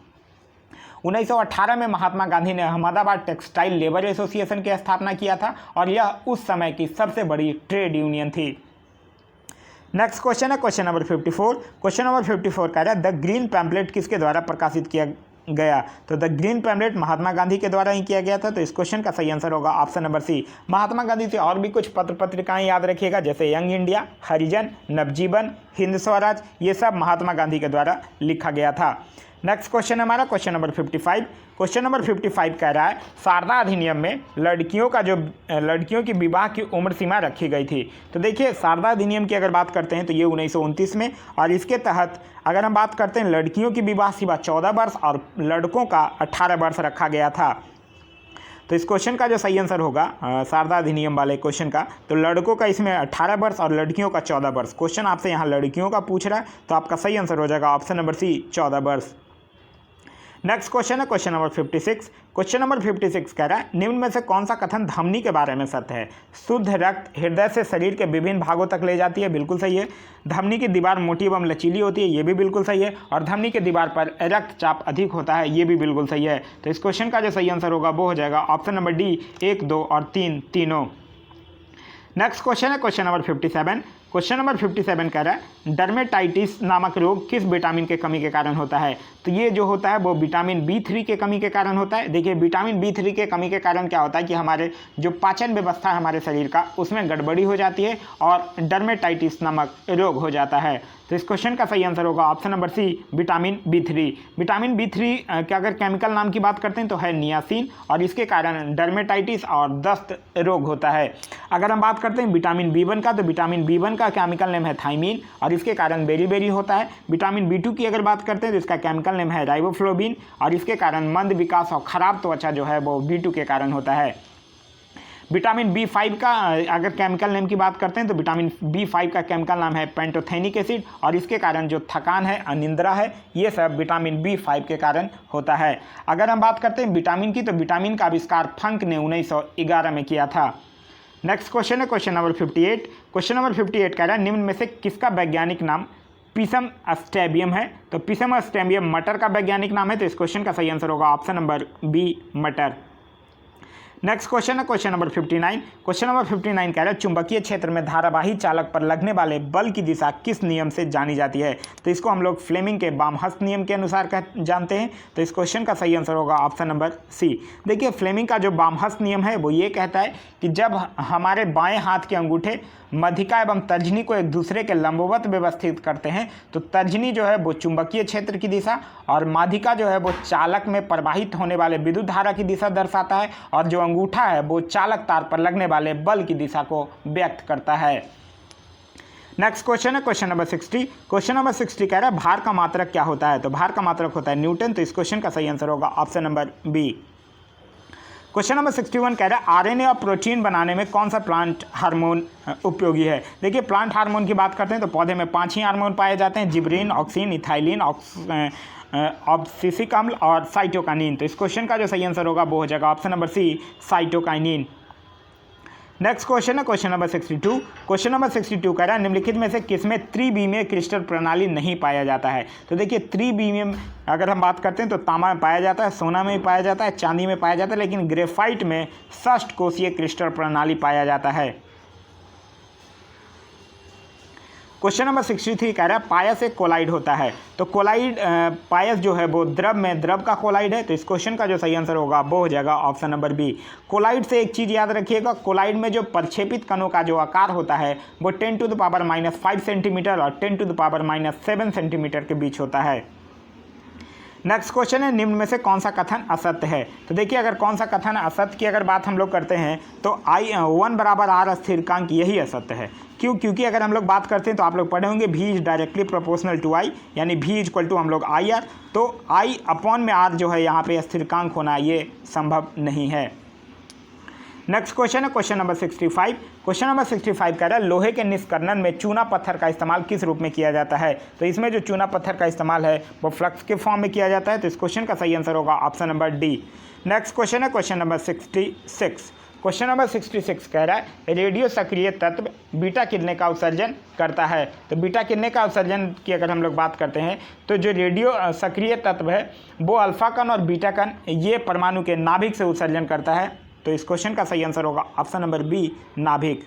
1918 में महात्मा गांधी ने अहमदाबाद टेक्सटाइल लेबर एसोसिएशन की स्थापना किया था और यह उस समय की सबसे बड़ी ट्रेड यूनियन थी। नेक्स्ट क्वेश्चन है क्वेश्चन नंबर 54। क्वेश्चन नंबर 54 कह रहा है द ग्रीन पैम्पलेट किसके द्वारा प्रकाशित किया गया? तो the green pamphlet Mahatma Gandhi के द्वारा ही किया गया था। तो इस क्वेश्चन का सही आंसर होगा ऑप्शन नंबर सी। महात्मा गांधी से और भी कुछ पत्र पत्रिकाएं याद रखिएगा, जैसे यंग इंडिया, हरिजन, नवजीवन, हिंद स्वराज, ये सब महात्मा गांधी के द्वारा लिखा गया था। नेक्स्ट क्वेश्चन है हमारा क्वेश्चन नंबर 55। क्वेश्चन नंबर 55 कह रहा है शारदा अधिनियम में लड़कियों की विवाह की उम्र सीमा रखी गई थी। तो देखिए शारदा अधिनियम की अगर बात करते हैं तो ये 1929 में, और इसके तहत अगर हम बात करते हैं लड़कियों की विवाह सीमा 14 वर्ष और लड़कों का 18 वर्ष रखा गया था। तो इस क्वेश्चन का जो सही आंसर होगा शारदा अधिनियम वाले क्वेश्चन का, तो लड़कों का इसमें 18 वर्ष और लड़कियों का 14 वर्ष। क्वेश्चन आपसे यहाँ लड़कियों का पूछ रहा है, तो आपका सही आंसर हो जाएगा ऑप्शन नंबर सी 14 वर्ष। नेक्स्ट क्वेश्चन है क्वेश्चन नंबर 56। क्वेश्चन नंबर 56 कह रहा है निम्न में से कौन सा कथन धमनी के बारे में सत्य है? शुद्ध रक्त हृदय से शरीर के विभिन्न भागों तक ले जाती है, बिल्कुल सही है। धमनी की दीवार मोटी एवं लचीली होती है, ये भी बिल्कुल सही है। और धमनी की दीवार पर रक्तचाप अधिक होता है, ये भी बिल्कुल सही है। तो इस क्वेश्चन का जो सही आंसर होगा वो हो जाएगा ऑप्शन नंबर डी 1, 2 और 3 तीनों। नेक्स्ट क्वेश्चन है क्वेश्चन नंबर 57। क्वेश्चन नंबर 57 कह रहा है डर्मेटाइटिस नामक रोग किस विटामिन के कमी के कारण होता है? तो ये जो होता है वो विटामिन B3 के कमी के कारण होता है। देखिए विटामिन B3 के कमी के कारण क्या होता है कि हमारे जो पाचन व्यवस्था है हमारे शरीर का, उसमें गड़बड़ी हो जाती है और डर्मेटाइटिस नामक रोग हो जाता है। तो इस क्वेश्चन का सही आंसर होगा option number C vitamin B3। Vitamin B3 के अगर केमिकल नाम की बात करते हैं तो है नियासिन, और इसके कारण डर्मेटाइटिस और दस्त रोग होता है। अगर हम बात करते हैं विटामिन B1 का, तो विटामिन B1 का केमिकल नेम है थाइमीन और इसके कारण बेरी होता है। विटामिन B2 की अगर बात करते हैं तो इसका केमिकल नेम है राइबोफ्लोबिन और इसके कारण मंद विकास और खराब त्वचा जो है वो B2 के कारण होता है। विटामिन B5 का अगर केमिकल नेम की बात करते हैं तो विटामिन B5 का केमिकल नाम है पेंटोथेनिक एसिड और इसके कारण जो थकान है, अनिंद्रा है, ये सब विटामिन B5 के कारण होता है। अगर हम बात करते हैं विटामिन की, तो विटामिन का आविष्कार फंक ने 1911 में किया था। नेक्स्ट क्वेश्चन है क्वेश्चन नंबर 58। क्वेश्चन नंबर 58 कह रहा है निम्न में से किसका वैज्ञानिक नाम पिसम स्टेबियम है? तो पिसम स्टेबियम मटर का वैज्ञानिक नाम है। तो इस क्वेश्चन का सही आंसर होगा ऑप्शन नंबर बी मटर। नेक्स्ट क्वेश्चन है क्वेश्चन नंबर 59। क्वेश्चन नंबर 59 कह रहा है चुंबकीय क्षेत्र में धारावाही चालक पर लगने वाले बल की दिशा किस नियम से जानी जाती है? तो इसको हम लोग फ्लेमिंग के बामहस्त नियम के अनुसार जानते हैं। तो इस क्वेश्चन का सही आंसर होगा ऑप्शन नंबर सी। देखिए फ्लेमिंग का जो बामहस्त नियम है वो ये कहता है कि जब हमारे बाएं हाथ के अंगूठे मध्यिका एवं तर्जनी को एक दूसरे के लंबवत व्यवस्थित करते हैं तो तर्जनी जो है वो चुंबकीय क्षेत्र की दिशा और माध्यिका जो है वो चालक में प्रवाहित होने वाले विद्युत धारा की दिशा दर्शाता है और जो अंगूठा है वो चालक तार पर लगने वाले बल की दिशा को व्यक्त करता है। नेक्स्ट क्वेश्चन है क्वेश्चन नंबर 60। क्वेश्चन नंबर 60 कह रहा है भार का मात्रक क्या होता है? तो भार का मात्रक होता है न्यूटन। तो इस क्वेश्चन का सही आंसर होगा option number B. Question number 61 कह रहा है आरएनए और प्रोटीन बनाने में कौन सा प्लांट हार्मोन उपयोगी है? देखिए प्लांट हार्मोन की बात करते हैं तो पौधे में 5 ही हार्मोन पाए जाते हैं, जिब्रीन, ऑक्सीन, इथाइलिन, ऑब्सिसिक अम्ल और साइटोकाइनिन। तो इस क्वेश्चन का जो सही आंसर होगा वो हो जाएगा option number C cytokinin. Next question है क्वेश्चन नंबर 62। क्वेश्चन नंबर 62 कह रहा है निम्नलिखित में से किसमें त्रिविमीय क्रिस्टल प्रणाली नहीं पाया जाता है? तो देखिए त्रिविमीय अगर हम बात करते हैं तो तांबा में पाया जाता है, सोना में भी पाया जाता है, चांदी में पाया जाता है, लेकिन ग्रेफाइट में षष्ठ कोशीय क्रिस्टल प्रणाली पाया जाता है। क्वेश्चन नंबर 63 कह रहा है पायस एक कोलाइड होता है। तो कोलाइड पायस जो है वो द्रव का कोलाइड है। तो इस क्वेश्चन का जो सही आंसर होगा वो हो जाएगा ऑप्शन नंबर बी। कोलाइड से एक चीज़ याद रखिएगा, कोलाइड में जो प्रक्षेपित कणों का जो आकार होता है वो 10⁻⁻5 सेंटीमीटर और 10⁻⁷ सेंटीमीटर के बीच होता है। नेक्स्ट क्वेश्चन है निम्न में से कौन सा कथन असत्य है? तो देखिए अगर कौन सा कथन असत्य की अगर बात हम लोग करते हैं तो I1 बराबर R स्थिरांक यही असत्य है। क्यों? क्योंकि अगर हम लोग बात करते हैं तो आप लोग पढ़े होंगे V is directly proportional to I, यानी V इक्वल टू हम लोग IR, तो I अपॉन में R जो है यहाँ पे स्थिरांक होना ये संभव नहीं है। नेक्स्ट क्वेश्चन है क्वेश्चन नंबर 65। क्वेश्चन नंबर 65 कह रहा है लोहे के निष्कर्षण में चूना पत्थर का इस्तेमाल किस रूप में किया जाता है? तो इसमें जो चूना पत्थर का इस्तेमाल है वो फ्लक्स के फॉर्म में किया जाता है। तो इस क्वेश्चन का सही आंसर होगा option number D. Next question है क्वेश्चन नंबर 66। क्वेश्चन नंबर 66 कह रहा है रेडियो सक्रिय तत्व बीटा किरणें का उत्सर्जन करता है। तो बीटा किरणें का उत्सर्जन की अगर हम लोग बात करते हैं तो जो रेडियो सक्रिय तत्व है वो अल्फा कण और बीटा कण ये परमाणु के नाभिक से उत्सर्जन करता है। तो इस क्वेश्चन का सही आंसर होगा ऑप्शन नंबर बी, नाभिक।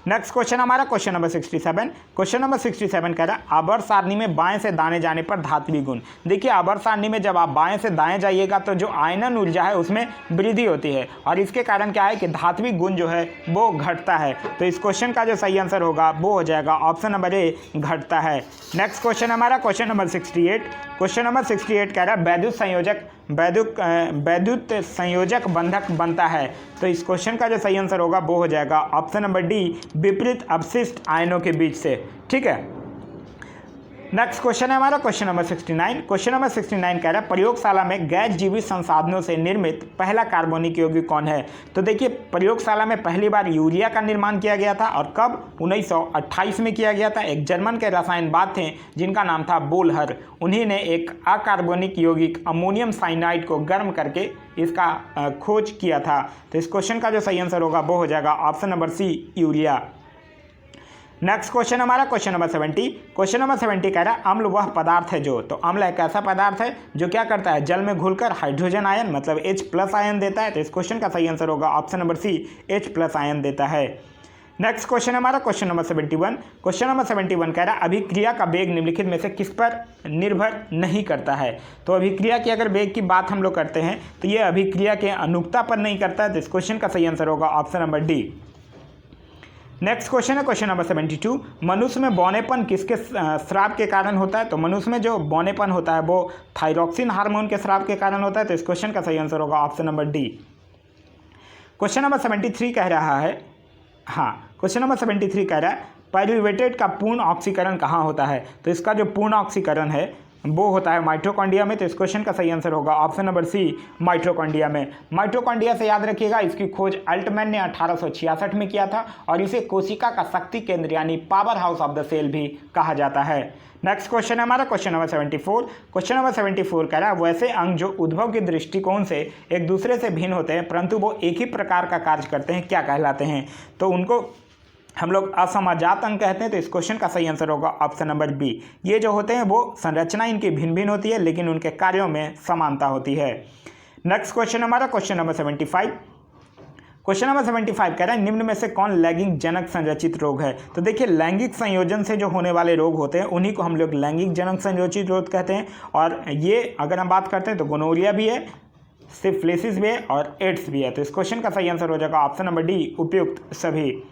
नेक्स्ट क्वेश्चन हमारा क्वेश्चन नंबर 67। क्वेश्चन नंबर 67 कह रहा है आवर्त सारणी में बाएं से दाएं जाने पर धात्विक गुण। देखिए आवर्त सारणी में जब आप बाएं से दाएं जाइएगा तो जो आयनन ऊर्जा है उसमें वृद्धि होती है और इसके कारण क्या है कि धात्विक गुण जो है वो घटता है। तो इस क्वेश्चन का जो सही आंसर होगा वो हो जाएगा ऑप्शन नंबर ए, घटता है। नेक्स्ट क्वेश्चन हमारा क्वेश्चन नंबर 68। क्वेश्चन नंबर 68 कह रहा है वैद्युत संयोजक बंधक बनता है। तो इस क्वेश्चन का जो सही आंसर होगा वो हो जाएगा ऑप्शन नंबर डी, विपरीत अवशिष्ट आयनों के बीच से। ठीक है। नेक्स्ट क्वेश्चन है हमारा क्वेश्चन नंबर 69। क्वेश्चन नंबर 69 कह रहा है प्रयोगशाला में गैस जीवित संसाधनों से निर्मित पहला कार्बनिक यौगिक कौन है। तो देखिए प्रयोगशाला में पहली बार यूरिया का निर्माण किया गया था और कब 1928 में किया गया था। एक जर्मन के रसायनवाद थे जिनका नाम था बोलहर, उन्हीं ने एक अकार्बनिक यौगिक अमोनियम साइनाइड को गर्म करके इसका खोज किया था। तो इस क्वेश्चन का जो सही आंसर होगा वो हो जाएगा option number C, urea. Next question हमारा क्वेश्चन नंबर 70। क्वेश्चन नंबर 70 कह रहा है अम्ल वह पदार्थ है जो। तो अम्ल एक ऐसा पदार्थ है जो क्या करता है, जल में घुलकर हाइड्रोजन आयन मतलब H+ आयन देता है। तो इस क्वेश्चन का सही आंसर होगा option number C, H+ ion देता है। नेक्स्ट क्वेश्चन हमारा क्वेश्चन नंबर 71। क्वेश्चन नंबर 71 कह रहा है अभिक्रिया का वेग निम्नलिखित में से किस पर निर्भर नहीं करता है। तो अभिक्रिया की अगर वेग की बात हम लोग करते हैं तो ये अभिक्रिया के अनुक्ता पर नहीं करता है। तो इस क्वेश्चन का सही आंसर होगा option number D. Next question है क्वेश्चन नंबर 72। मनुष्य में बौनेपन किसके स्राव के कारण होता है। तो मनुष्य में जो बौनेपन होता है वो थायरॉक्सिन हार्मोन के स्राव के कारण होता है। तो इस क्वेश्चन का सही आंसर होगा option number D. Question number 73 कह रहा है, क्वेश्चन नंबर 73 कह रहा है पायरुवेटेट का पूर्ण ऑक्सीकरण कहाँ होता है। तो इसका जो पूर्ण ऑक्सीकरण है वो होता है माइटोकॉन्ड्रिया में। तो इस क्वेश्चन का सही आंसर होगा ऑप्शन नंबर सी, माइटोकॉन्ड्रिया में। माइटोकॉन्ड्रिया से याद रखिएगा इसकी खोज अल्टमैन ने 1866 में किया था और इसे कोशिका का शक्ति केंद्र यानी power house of the cell भी कहा जाता है। नेक्स्ट क्वेश्चन है हमारा क्वेश्चन नंबर 74। क्वेश्चन नंबर 74 कह रहा है वैसे अंग जो उद्भव के दृष्टिकोण से एक दूसरे से भिन्न होते हैं परंतु वो एक ही प्रकार का कार्य करते हैं, क्या कहलाते हैं। तो उनको हम लोग असमाजात अंग कहते हैं। तो इस क्वेश्चन का सही आंसर होगा ऑप्शन नंबर बी। ये जो होते हैं वो संरचना इनकी भिन्न भिन्न होती है लेकिन उनके कार्यों में समानता होती है। नेक्स्ट क्वेश्चन हमारा क्वेश्चन नंबर 75। क्वेश्चन नंबर 75 कह रहा है निम्न में से कौन लैंगिक जनक संरचित रोग है। तो देखिए लैंगिक संयोजन से जो होने वाले रोग होते हैं उन्हीं को हम लोग लैंगिक जनक संरचित रोग कहते हैं। और ये अगर हम बात करते हैं तो गोनोरिया भी है, सिफिलिस भी है और एड्स भी है। तो इस क्वेश्चन का सही आंसर हो जाएगा ऑप्शन नंबर डी, उपयुक्त सभी।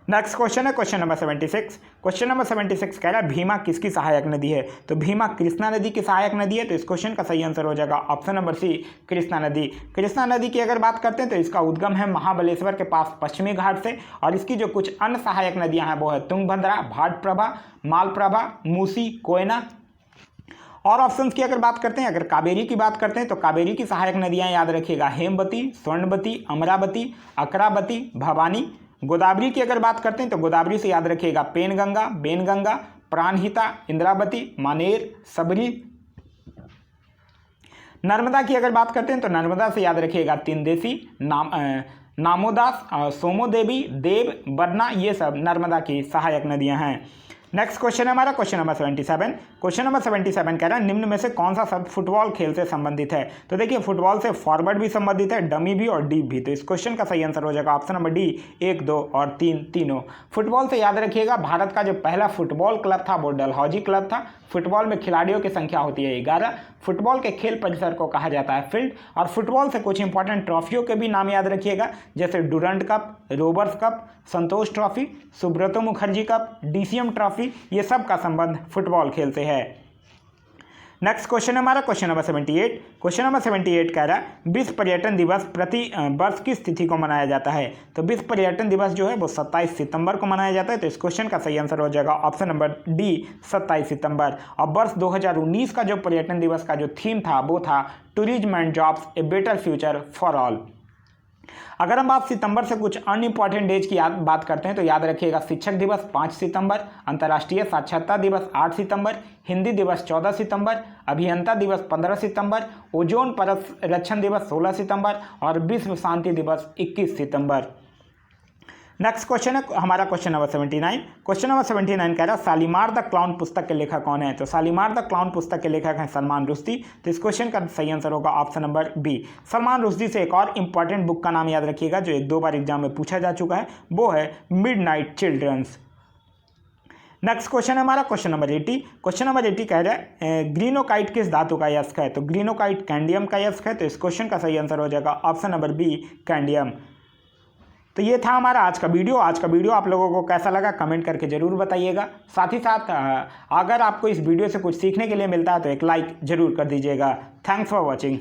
नेक्स्ट क्वेश्चन है क्वेश्चन नंबर 76। क्वेश्चन नंबर 76 कह रहा है भीमा किसकी सहायक नदी है। तो भीमा कृष्णा नदी की सहायक नदी है। तो इस क्वेश्चन का सही आंसर हो जाएगा ऑप्शन नंबर सी, कृष्णा नदी। कृष्णा नदी की अगर बात करते हैं तो इसका उद्गम है महाबलेश्वर के पास पश्चिमी घाट से और इसकी जो कुछ अन्य सहायक नदियां हैं वो है तुंगभद्रा, भाटप्रभा, मालप्रभा, मूसी, कोयना। और ऑप्शंस की अगर बात करते हैं, अगर कावेरी की बात करते हैं तो कावेरी की सहायक नदियां याद रखिएगा हेमवती, स्वर्णवती, अमरावती, अकरावती, भवानी। गोदावरी की अगर बात करते हैं तो गोदावरी से याद रखिएगा पेनगंगा, बेनगंगा, प्राणहिता, इंद्रावती, मानेर, सबरी। नर्मदा की अगर बात करते हैं तो नर्मदा से याद रखिएगा तीनदेशी, नामोदास, सोमोदेवी, देव, बरना, ये सब नर्मदा की सहायक नदियां हैं। नेक्स्ट क्वेश्चन है हमारा क्वेश्चन नंबर 77। क्वेश्चन नंबर 77 कह रहा है निम्न में से कौन सा शब्द फुटबॉल खेल से संबंधित है। तो देखिए फुटबॉल से फॉरवर्ड भी संबंधित है, डमी भी और डीप भी। तो इस क्वेश्चन का सही आंसर हो जाएगा ऑप्शन नंबर डी, 1, 2 और 3 तीनों। फुटबॉल से याद रखिएगा भारत का जो पहला फुटबॉल क्लब था वो डलहौजी क्लब था। फुटबॉल में खिलाड़ियों की संख्या होती है 11। फुटबॉल के खेल परिसर को कहा जाता है फील्ड। और फुटबॉल से कुछ इंपॉर्टेंट ट्रॉफियों के भी नाम याद रखिएगा जैसे Durand cup, Rovers cup, Santosh trophy, Subroto Mukherjee cup, DCM trophy, ये सब का संबंध फुटबॉल खेल से है। नेक्स्ट क्वेश्चन हमारा क्वेश्चन नंबर 78। क्वेश्चन नंबर 78 कह रहा है विश्व पर्यटन दिवस प्रति वर्ष किस तिथि को मनाया जाता है। तो विश्व पर्यटन दिवस जो है वो 27 सितंबर को मनाया जाता है। तो इस क्वेश्चन का सही आंसर हो जाएगा ऑप्शन नंबर डी, 27 सितंबर। और वर्ष 2019 का जो पर्यटन दिवस का जो थीम था वो था tourism and jobs, a better future for all. अगर हम बात सितंबर से कुछ अनइम्पॉर्टेंट डेज की बात करते हैं तो याद रखिएगा, शिक्षक दिवस 5 सितंबर, अंतर्राष्ट्रीय साक्षरता दिवस 8 सितंबर, हिंदी दिवस 14 सितंबर, अभियंता दिवस 15 सितंबर, ओजोन परत रक्षण दिवस 16 सितंबर और विश्व शांति दिवस 21 सितंबर। नेक्स्ट क्वेश्चन है हमारा क्वेश्चन नंबर 79। क्वेश्चन नंबर 79 कह रहा है शालीमार द क्लाउन पुस्तक के लेखक कौन है? तो शालीमार द क्लाउन पुस्तक के लेखक हैं सलमान रुश्दी। तो इस क्वेश्चन का सही आंसर होगा option number B. Salman Rushdie से एक और इंपॉर्टेंट बुक का नाम याद रखिएगा जो 1-2 बार एग्जाम में पूछा जा चुका है, वो है मिडनाइट चिल्ड्रंस। नेक्स्ट क्वेश्चन है हमारा क्वेश्चन नंबर 80। क्वेश्चन नंबर 80 कह रहा है ग्रीनोकाइट किस धातु का यस्क है? तो ग्रीनोकाइट कैंडियम का यस्क है। तो इस क्वेश्चन का सही आंसर हो जाएगा ऑप्शन नंबर बी, कैंडियम। तो ये था हमारा आज का वीडियो। आज का वीडियो आप लोगों को कैसा लगा कमेंट करके ज़रूर बताइएगा। साथ ही साथ अगर आपको इस वीडियो से कुछ सीखने के लिए मिलता है तो एक लाइक ज़रूर कर दीजिएगा। Thanks for watching.